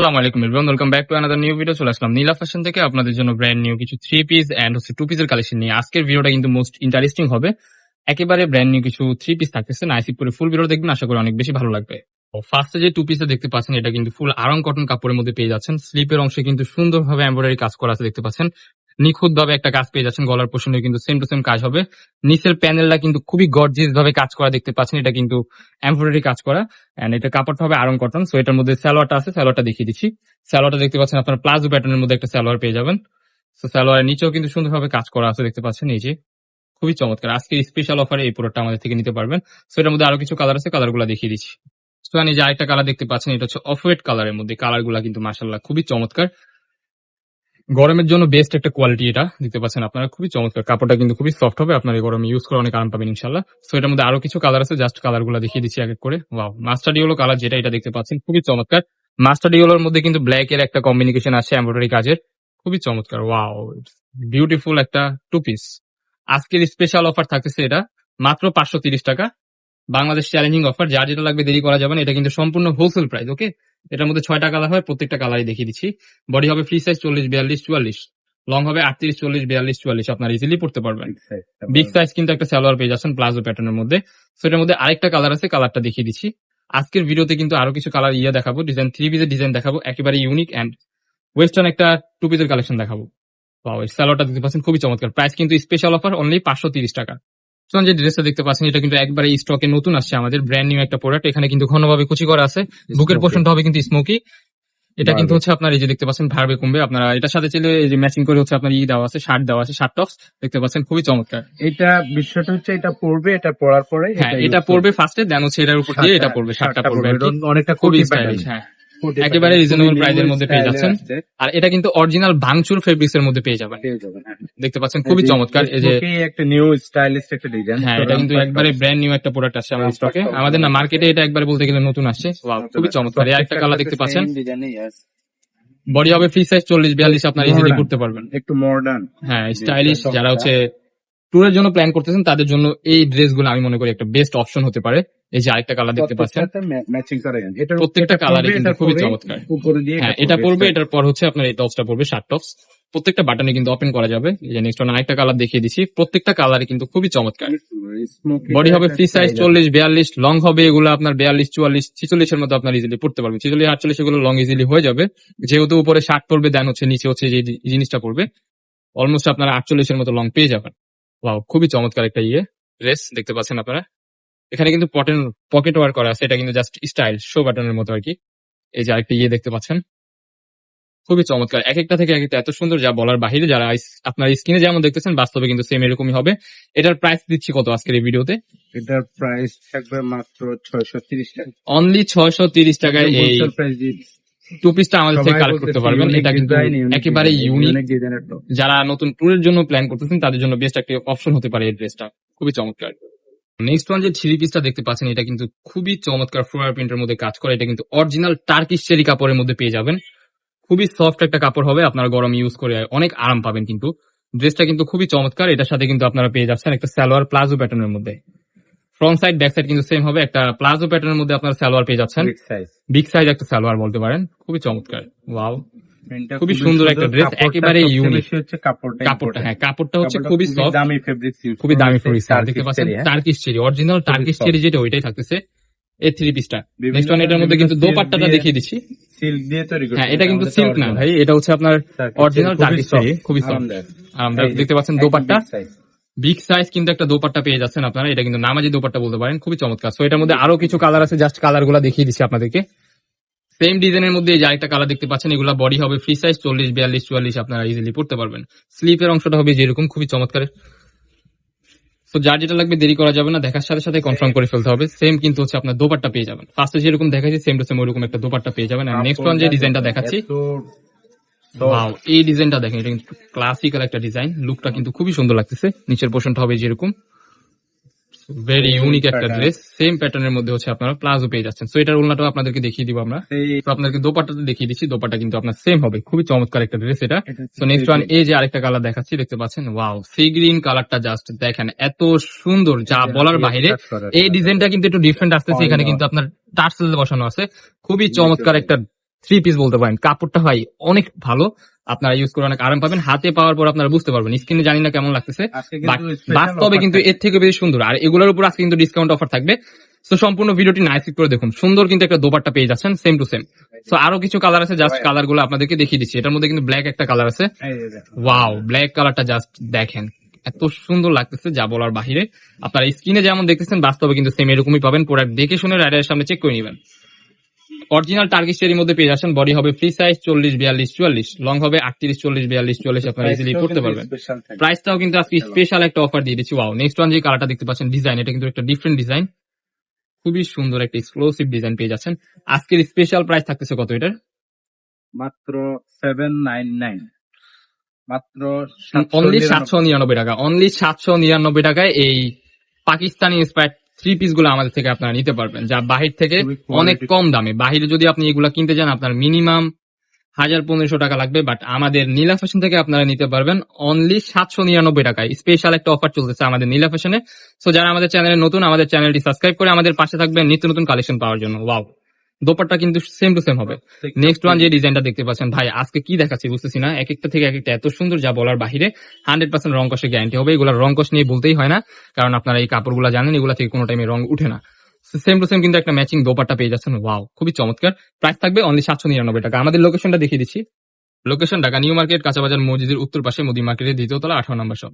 আসসালামু আলাইকুম everyone, welcome back to another new video. চলে আসলাম নীলা ফ্যাশন থেকে আপনাদের জন্য ব্র্যান্ড নিউ কিছু 3 পিস এন্ড টু পিসের কালেকশন নিয়ে। আজকের ভিডিওটা কিন্তু মোস্ট ইন্টারেস্টিং হবে। একেবারে ব্র্যান্ড নিউ কিছু 3 পিস থাকতেছে, নাইসিপ করে ফুল ভিডিও দেখবেন, আশা করি অনেক বেশি ভালো লাগবে। ফার্স্টে যে 2 পিসে দেখতে পাচ্ছেন এটা কিন্তু ফুল আরাম কটন কাপড়ের মধ্যে পেয়ে যাচ্ছেন। স্লিপের অংশে কিন্তু সুন্দরভাবে এমব্রয়ডারি কাজ করা আছে দেখতে পাচ্ছেন, নিখুঁত ভাবে একটা কাজ পেয়ে যাচ্ছেন। গলার পোর্শনে কিন্তু সেম টু সেম কাজ হবে। নিচের প্যানেলটা কিন্তু খুবই গর্জিয়াস ভাবে কাজ করা দেখতে পাচ্ছেন, এটা কিন্তু এমব্রয়ডারি কাজ করা এন্ড এটা কাপড়টা হবে আয়রন কটন। সো এটার মধ্যে সালোয়ারটা আছে, সালোয়ারটা দেখিয়ে দিচ্ছি। সালোয়ারটা দেখতে পাচ্ছেন আপনার প্লাজো প্যাটার্নের মধ্যে একটা সালোয়ার পেয়ে যাবেন। সো সালোয়ারের নিচেও কিন্তু সুন্দরভাবে কাজ করা আছে দেখতে পাচ্ছেন, এই যে খুবই চমৎকার। আজকে স্পেশাল অফারে এই প্রোডাক্টটা আমাদের থেকে নিতে পারবেন। সো এটার মধ্যে আরো কিছু কালার আছে, কালারগুলো দেখিয়ে দিচ্ছি। সো এই যে আরেকটা কালার দেখতে পাচ্ছেন, এটা হচ্ছে অফ হোয়াইট কালারের মধ্যে। কালারগুলো কিন্তু মাশাআল্লাহ খুবই চমৎকার, গরমের জন্য বেস্ট একটা কোয়ালিটি এটা দেখতে পাচ্ছেন আপনারা, খুবই চমৎকার। কাপড়টা কিন্তু খুবই সফট হবে, আপনার এই গরমে ইউজ করে অনেক আরাম পাবেন ইনশাল্লাহ। সো এটার মধ্যে আরো কিছু কালার আছে, জাস্ট কালারগুলো দেখিয়ে দিচ্ছি এক এক করে। ওয়াও, মাস্টার্ড ইয়েলো কালার যেটা, এটা দেখতে পাচ্ছেন খুবই চমৎকার। মাস্টার্ড ইয়েলোর মধ্যে কিন্তু ব্ল্যাক এর একটা কম্বিনেশন আছে এমব্রয়ডারি কাজের, খুবই চমৎকার। ওয়াও, বিউটিফুল একটা 2 পিস। আজকের স্পেশাল অফার থাকতেছে এটা মাত্র 530 টাকা, বাংলাদেশ চ্যালেঞ্জিং অফার। যার যেটা লাগবে দেরি করা যাবে না, এটা কিন্তু সম্পূর্ণ হোলসেল প্রাইস। ওকে, এটার মধ্যে 6টা কালার হয়, প্রত্যেকটা কালারই দেখিয়ে দিচ্ছি। বডি হবে ফ্রি সাইজ 40, 42, 44, লং হবে 38, 40, 42, 44, আপনার ইজিলি পড়তে পারবেন। বিগ সাইজ কিন্তু একটা সালোয়ার পেয়ে যাচ্ছেন প্লাজো প্যাটার্নের মধ্যে। সো এটার মধ্যে আরেকটা কালার আছে, কালারটা দেখিয়ে দিচ্ছি। আজকের ভিডিওতে কিন্তু আরো কিছু কালার দেখাবো, ডিজাইন 3 পিসের ডিজাইন দেখাবো, একেবারে ইউনিক এন্ড ওয়েস্টার্ন একটা 2 পিসের কালেকশন দেখাবো। ওয়াও, এই সালোয়ারটা দেখতে পাচ্ছেন খুবই চমৎকার। প্রাইস কিন্তু স্পেশাল অফার অনলি 530 টাকা। যে ড্রেসটা দেখতে পাচ্ছেন এটা কিন্তু একবারে স্টকে নতুন আসছে, আমাদের ব্র্যান্ড নিউ একটা প্রোডাক্ট। এখানে কিন্তু ঘনভাবে কুচি করা আছে, বুকের পোর্শনটা হবে কিন্তু স্মোকি। এটা কিন্তু হচ্ছে আপনার এই যে দেখতে পাচ্ছেন ভার্বে কমবে, আপনারা এটার সাথে চাইলে এই যে ম্যাচিং করে হচ্ছে আপনার দেওয়া আছে, শার্ট দেওয়া আছে, শার্ট টপস দেখতে পাচ্ছেন খুবই চমৎকার। এটা বিষয়টা হচ্ছে এটা পড়বে, এটা পড়ার পরে হ্যাঁ এটা পড়বে ফার্স্টে, দেন হচ্ছে এটার উপর দিয়ে এটা পড়বে, শার্টটা পড়বে আর কি। অনেকটা খুবই স্টাইলিশ, হ্যাঁ একেবারে রিজনেবল প্রাইসের মধ্যে পেয়ে যাচ্ছেন। আর এটা কিন্তু অরিজিনাল ভাঙচুর ফেব্রিক্স এর মধ্যে পেয়ে যাবেন, দেখতে পাচ্ছেন খুবই চমৎকার। এই যে একটা নিউ স্টাইলিশ একটা ডিজাইন, হ্যাঁ এটা কিন্তু একবারে ব্র্যান্ড নিউ একটা প্রোডাক্ট আসছে আমাদের স্টকে, আমাদের না মার্কেটে এটা একবারে বলতে গেলে নতুন আসছে। ওয়াও, খুবই চমৎকার। এই একটা কালার দেখতে পাচ্ছেন, বডি হবে ফ্রি সাইজ 40, 42, আপনার ইজিলি করতে পারবেন, একটু মডার্ন, হ্যাঁ স্টাইলিশ। যারা হচ্ছে ট্যুরের জন্য প্ল্যান করতেছেন তাদের জন্য এই ড্রেসগুলো আমি মনে করি একটা বেস্ট অপশন হতে পারে। এই যে আরেকটা কালার দেখতে পাচ্ছেন, ম্যাচিং করে প্রত্যেকটা কালারই কিন্তু খুবই চমৎকার। হ্যাঁ এটা পড়বে, এটার পর হচ্ছে আপনার এই টপসটা পড়বে, শার্ট টপস। প্রত্যেকটা বাটনে কিন্তু ওপেন করা যাবে। এই যে নেক্সট আরেকটা কালার দেখিয়ে দিচ্ছি, প্রত্যেকটা কালারই কিন্তু খুবই চমৎকার। বডি হবে ফ্রি সাইজ 40, 42, লং হবে এগুলো আপনার 42, 44, 46 এর মধ্যে আপনার ইজিলি পড়তে পারবেন। 46, 48 এগুলো লং ইজিলি হয়ে যাবে, যেহেতু উপরে শার্ট পড়বে, দেন হচ্ছে নিচে হচ্ছে যে জিনিসটা পড়বে, অলমোস্ট আপনারা 48 এর মতো লং পেয়ে যাবেন। ওয়াও, খুবই চমৎকার একটা ড্রেস দেখতে পাচ্ছেন আপনারা। এখানে কিন্তু পকেট ওয়ার্ক করা আছে, এটা কিন্তু জাস্ট স্টাইল শো বাটনের মতো আর কি। এই যে আরেকটা দেখতে পাচ্ছেন, খুবই চমৎকার। এক একটা থেকে এক একটা এত সুন্দর যা বলার বাহিরে। যারা আপনার স্ক্রিনে যেমন দেখতেছেন বাস্তবে কিন্তু সেম এরকমই হবে। এটার প্রাইস দিচ্ছি কত আজকের এই ভিডিওতে? এটার প্রাইস থাকবে মাত্র 630 টাকা, অনলি 630 টাকায় এই 2 পিসটা আমাদের থেকে কালেক্ট করতে পারবেন। এটা কিন্তু একেবারে ইউনিক, যারা নতুন ট্যুরের জন্য প্ল্যান করতেছেন তাদের জন্য বেস্ট একটা অপশন হতে পারে এই ড্রেসটা, খুবই চমৎকার। নেক্সট ওয়ান যে 3 পিসটা দেখতে পাচ্ছেন, এটা কিন্তু খুবই চমৎকার ফ্লোরাল প্রিন্টের মধ্যে কাজ করে। এটা কিন্তু অরিজিনাল টার্কিশ চেরি কাপড়ের মধ্যে পেয়ে যাবেন, খুবই সফট একটা কাপড় হবে, আপনার গরম ইউজ করে অনেক আরাম পাবেন। কিন্তু ড্রেসটা কিন্তু খুবই চমৎকার। এটার সাথে কিন্তু আপনারা পেয়ে যাচ্ছেন একটা সালোয়ার প্লাজো প্যাটার্নের মধ্যে, ফ্রন্ট সাইড ব্যাক সাইড কিন্তু সেম হবে। একটা প্লাজো প্যাটার্নের মধ্যে আপনারা সালোয়ার পেয়ে যাচ্ছেন, বিগ সাইজ একটা সালোয়ার বলতে পারেন, খুবই চমৎকার। ওয়াও, খুবই সুন্দর একটা ড্রেস, একেবারে ইউনিক। কাপড়টা হ্যাঁ কাপড়টা হচ্ছে খুবই সফট, খুবই দামি ফেব্রিক্স। দেখতে পাচ্ছেন Turkish cherry, original Turkish cherry যেটা ওইটাই থাকতেছে এই 3 পিসটা। নেক্সট ওয়ান এটার মধ্যে কিন্তু দোপাট্টাটা দেখিয়ে দিচ্ছি। সিল্ক দিয়ে তৈরি করা, হ্যাঁ এটা কিন্তু সিল্ক না ভাই, এটা হচ্ছে আপনার অরিজিনাল টার্কিশ চেরি, খুবই সফট। আরামদায়ক দেখতে পাচ্ছেন দোপাট্টা, বিগ সাইজ কিন্তু একটা দোপাট্টা পেয়ে যাচ্ছেন আপনারা। এটা কিন্তু নামাজি দোপাট্টা বলতে পারেন, খুবই চমৎকার। সো এটার মধ্যে আরো কিছু কালার আছে, জাস্ট কালার গুলা দেখিয়ে দিচ্ছি আপনাদেরকে। সেম ডিজাইনের মধ্যে এই যে আরেকটা কালার দেখতে পাচ্ছেন, এগুলা বডি হবে ফ্রি সাইজ 40, 42, 44, আপনারা ইজিলি পড়তে পারবেন। স্লিপের অংশটা হবে যেরকম, খুবই চমৎকার। তো যার যেটা লাগবে দেরি করা যাবে না, দেখার সাথে সাথে কনফার্ম করে ফেলতে হবে। সেম কিন্তু হচ্ছে আপনার দোপাট্টা পেয়ে যাবেন, ফার্স্টে যেরকম দেখাচ্ছি সেম টু সেম ওইরকম একটা দোপাট্টা পেয়ে যাবেন। আর নেক্সট ওয়ান যে ডিজাইনটা দেখাচ্ছি, ওয়াও এই ডিজাইনটা দেখেন, এটা কিন্তু ক্লাসিক্যাল একটা ডিজাইন, লুকটা কিন্তু খুবই সুন্দর লাগতেছে। নিচের পোর্শনটা হবে যেরকম, ভেরি ইউনিক একটা ড্রেস, সেম প্যাটার্নের মধ্যে হচ্ছে আপনারা প্লাজো পেয়ে যাচ্ছেন। সো এটার ওড়নাটাও আপনাদেরকে দেখিয়ে দিব আমরা, তো আপনাদেরকে দোপাট্টাতে দেখিয়ে দিচ্ছি, দোপাট্টা কিন্তু আপনার সেম হবে, খুবই চমৎকার একটা ড্রেস এটা। তো নেক্সট ওয়ান এই যে আরেকটা কালার দেখাচ্ছি, দেখতে পাচ্ছেন, ওয়াও সি গ্রিন কালারটা জাস্ট দেখেন, এত সুন্দর যা বলার বাহিরে। এই ডিজাইনটা কিন্তু একটু ডিফারেন্ট আসতেছে, এখানে কিন্তু আপনার টার্সেল বসানো আছে, খুবই চমৎকার একটা থ্রি পিস বলতে পারেন। কাপড়টা ভাই অনেক ভালো, আপনারা ইউজ করে অনেক আরাম পাবেন। হাতে পাওয়ার পর আপনারা বুঝতে পারবেন, স্কিনে জানি না কেমন লাগতেছে, আজকে বাট কিন্তু special বাস্তবে offer কিন্তু থাকবে। এর থেকে বেশি সুন্দর। আর এগুলোর উপর আজকে কিন্তু ডিসকাউন্ট অফার থাকবে। তো সম্পূর্ণ ভিডিওটি নাইস করে দেখুন, সুন্দর কিন্তু একটা দোপাট্টা পেয়ে যাচ্ছেন সেম টু সেম। তো আরো কিছু কালার আছে, জাস্ট কালার গুলো আপনাদেরকে দেখিয়ে দিচ্ছি। এটার মধ্যে কিন্তু ব্ল্যাক একটা কালার আছে, এই যে দেখুন। ওয়াও ব্ল্যাক কালারটা জাস্ট দেখেন, এত সুন্দর লাগতেছে যা বলার বাহিরে। আপনারা স্ক্রিনে যেমন দেখতেছেন বাস্তবে কিন্তু সেম এরকমই পাবেন। প্রোডাক্ট দেখে শুনে রাইডারের সামনে চেক করে নেবেন। অরিজিনাল টার্কিশ এর মধ্যে পেয়ে যাচ্ছেন। বডি হবে ফ্রি সাইজ 40, 42, 44, লং হবে 38, 40, 42, 44, আপনারা ইজিলি Price-টাও করতে কিন্তু পারবেন। special থাকবে। প্রাইসটাও কিন্তু আজকে স্পেশাল একটা অফার দিয়ে দিচ্ছি। ওয়াও, নেক্সট ওয়ান যে কালারটা দেখতে পাচ্ছেন, ডিজাইন এটা কিন্তু একটা ডিফারেন্ট ডিজাইন, খুবই সুন্দর একটা এক্সক্লুসিভ ডিজাইন পেয়ে যাচ্ছেন। আজকের স্পেশাল প্রাইস থাকতেছে কত এটার? মাত্র 799, মাত্র অনলি 799 799 টাকা, অনলি 799 টাকায় এই পাকিস্তানি ইন্সপায়ার্ড থ্রি পিস গুলো আমাদের থেকে আপনারা নিতে পারবেন, যা বাহির থেকে খুবই অনেক quality। কম দামে। বাহিরে যদি আপনি এগুলা কিনতে যান আপনার মিনিমাম 1000-1500 টাকা লাগবে, বাট আমাদের নীলা ফ্যাশন থেকে আপনারা নিতে পারবেন অনলি 799 টাকায়। স্পেশাল একটা অফার চলতেছে আমাদের নীলা ফ্যাশনে। সো যারা আমাদের চ্যানেলে নতুন, আমাদের চ্যানেলটি সাবস্ক্রাইব করে আমাদের পাশে থাকবেন নিত্য নতুন কালেকশন পাওয়ার জন্য। ওয়াও, দোপাট্টা কিন্তু সেম টু সেম হবে। নেক্সট ওয়ান যে ডিজাইনটা দেখতে পাচ্ছেন, ভাই আজকে কি দেখাচ্ছি বুঝতেছি না, এক একটা থেকে এক একটা এত সুন্দর যা বলার বাহিরে। 100% রং কষে গ্যারান্টি হবে, এগুলোর রং কষ নিয়ে বলতেই হয় না, কারণ আপনারা এই কাপড়গুলো জানেন এগুলা থেকে কোনো টাইমে রং উঠে না। সেম টু সেম কিন্তু একটা ম্যাচিং দোপাট্টা পেয়ে যাচ্ছেন। ওয়াও, খুবই চমৎকার। প্রাইস থাকবে অনলি 799 টাকা। আমাদের লোকেশনটা দেখিয়ে দিচ্ছি। লোকেশন ঢাকা নিউ মার্কেট, কাঁচাবাজার মসজিদের উত্তর পাশে, মোদি মার্কেটের দ্বিতীয় তলা, 18 নম্বর শপ।